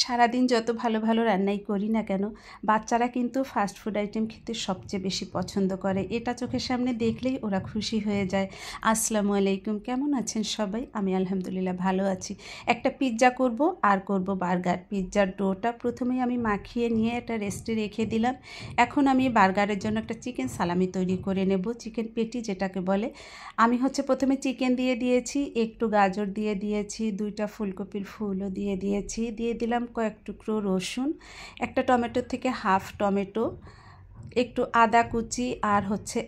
সারাদিন যত ভালো ভালো রান্নাই করি না কেন, বাচ্চারা কিন্তু ফাস্ট ফুড আইটেম খেতে সবচেয়ে বেশি পছন্দ করে। এটা চোখের সামনে দেখলেই ওরা খুশি হয়ে যায়। আসসালামু আলাইকুম, কেমন আছেন সবাই? আমি আলহামদুলিল্লাহ ভালো আছি। একটা পিৎজা করব আর করব বার্গার। পিৎজার ডোটা প্রথমেই আমি মাখিয়ে নিয়ে এটা রেস্টে রেখে দিলাম। এখন আমি বার্গারের জন্য একটা চিকেন সালামি তৈরি করে নেব, চিকেন পেটি যেটাকে বলে। আমি প্রথমে চিকেন দিয়ে দিয়েছি, একটু গাজর দিয়ে দিয়েছি, 2টা ফুলকপির ফুলও দিয়ে দিয়েছি, দিয়ে দিলাম কয়েক টুকরো রসুন, একটা টমেটোর থেকে হাফ টমেটো, একটু আদা কুচি আর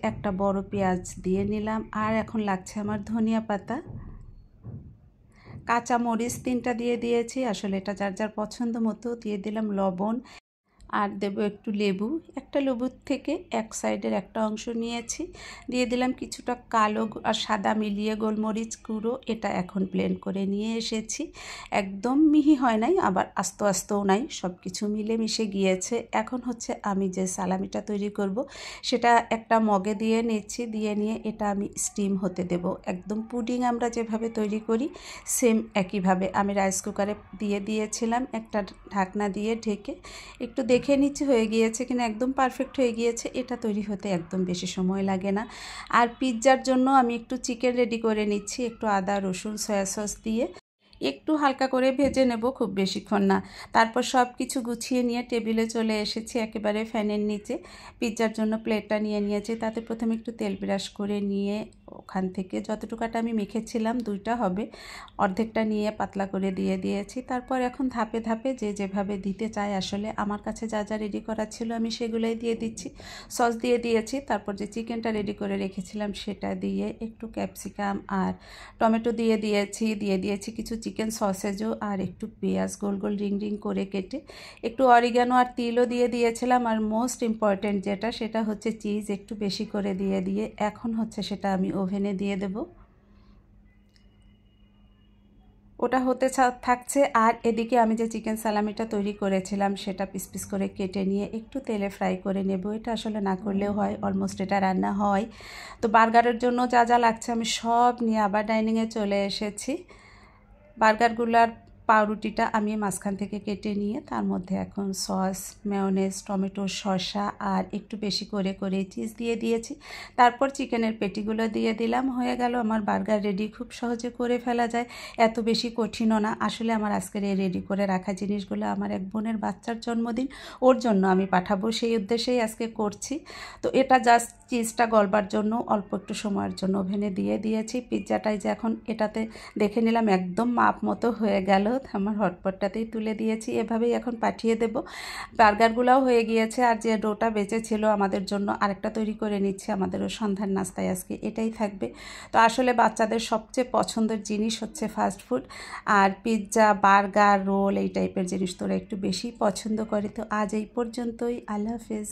একটা বড় পেঁয়াজ দিয়ে নিলাম। আর এখন লাগছে আমার ধনিয়া পাতা, কাঁচা মরিচ 3টা দিয়ে দিয়েছি, আসলে এটা যার যার পছন্দ মতো। দিয়ে দিলাম লবণ আর দেব একটু লেবু, একটা লেবুর থেকে এক সাইডের একটা অংশ নিয়েছি। দিয়ে দিলাম কিছুটা কালো আর সাদা মিলিয়ে গোলমরিচ গুঁড়ো, এটা এখন ব্লেন্ড করে নিয়ে এসেছি। একদম মিহি হয় নাই, আবার আস্তে আস্তেও নাই, সব কিছু মিলে মিশে গিয়েছে। এখন আমি যে সালামিটা তৈরি করব সেটা একটা মগে দিয়ে নিচ্ছি, দিয়ে নিয়ে এটা আমি স্টিম হতে দেব। একদম পুডিং আমরা যেভাবে তৈরি করি সেম একইভাবে আমি রাইস কুকারে দিয়ে দিয়েছিলাম, একটা ঢাকনা দিয়ে ঢেকে একটু দেখে নিচ্ছি হয়ে গিয়েছে কিনা। একদম পারফেক্ট হয়ে গিয়েছে, এটা তৈরি হতে একদম বেশি সময় লাগে না। আর পিৎজার জন্য আমি একটু চিকেন রেডি করে নিচ্ছি, একটু আদা রসুন সয়া সস দিয়ে একটু হালকা করে ভেজে নেব, খুব বেশিক্ষণ না। তারপর সব কিছু গুছিয়ে নিয়ে টেবিলে চলে এসেছি, একেবারে ফ্যানের নিচে। পিৎজার জন্য প্লেটটা নিয়ে নিয়েছি, তাতে প্রথমে একটু তেল ব্রাশ করে নিয়ে ওখান থেকে যতটুকুটা আমি মেখেছিলাম 2টা হবে, অর্ধেকটা নিয়ে পাতলা করে দিয়ে দিয়েছি। তারপর এখন ধাপে ধাপে যে যেভাবে দিতে চায়, আসলে আমার কাছে যা যা রেডি করা ছিল আমি সেগুলোই দিয়ে দিচ্ছি। সস দিয়ে দিয়েছি, তারপর যে চিকেনটা রেডি করে রেখেছিলাম সেটা দিয়ে একটু ক্যাপসিকাম আর টমেটো দিয়ে দিয়েছি কিছু চিকেন সসেজও, আর একটু পেঁয়াজ গোল গোল রিং রিং করে কেটে, একটু অরিগানো আর তিলও দিয়ে দিয়েছিলাম। আর মোস্ট ইম্পর্ট্যান্ট যেটা, সেটা চিজ একটু বেশি করে দিয়ে এখন সেটা আমি ওভেনে দিয়ে দেব। ওটা হতে থাকছে, আর এদিকে আমি যে চিকেন সালামিটা তৈরি করেছিলাম সেটা পিস পিস করে কেটে নিয়ে একটু তেলে ফ্রাই করে নেব। এটা আসলে না করলেও হয়, অলমোস্ট এটা রান্না হয়। তো বার্গারের জন্য যা যা লাগছে আমি সব নিয়ে আবার ডাইনিংয়ে চলে এসেছি। বার্গারগুলার পাউরুটিটা আমি মাঝখান থেকে কেটে নিয়ে তার মধ্যে এখন সস, মেয়োনেজ, টমেটো, শসা আর একটু বেশি করে চিজ দিয়ে দিয়েছি। তারপর চিকেনের পেটিগুলো দিয়ে দিলাম, হয়ে গেল আমার বার্গার রেডি। খুব সহজে করে ফেলা যায়, এত বেশি কঠিনও না। আসলে আমার আজকের এই রেডি করে রাখা জিনিসগুলো আমার এক বোনের বাচ্চার জন্মদিন, ওর জন্য আমি পাঠাবো, সেই উদ্দেশ্যেই আজকে করছি। তো এটা জাস্ট চিজটা গলবার জন্য অল্প একটু সময়ের জন্য ওভেনে দিয়ে দিয়েছি। পিৎজাটাই যে এখন এটাতে দেখে নিলাম একদম মাপ মতো হয়ে গেল, আমার হটপটটাতেই তুলে দিয়েছি। এভাবেই এখন পাঠিয়ে দেব। বার্গারগুলোও হয়ে গিয়েছে, আর যে ডোটা বেঁচে ছিল আমাদের জন্য আরেকটা তৈরি করে নিচ্ছে। আমাদেরও সন্ধ্যার নাস্তায় আজকে এটাই থাকবে। তো আসলে বাচ্চাদের সবচেয়ে পছন্দের জিনিস ফাস্ট ফুড, আর পিৎজা, বার্গার, রোল এই টাইপের জিনিস তোরা একটু বেশি পছন্দ করে। তো আজ এই পর্যন্তই, আল্লাহ হাফেজ।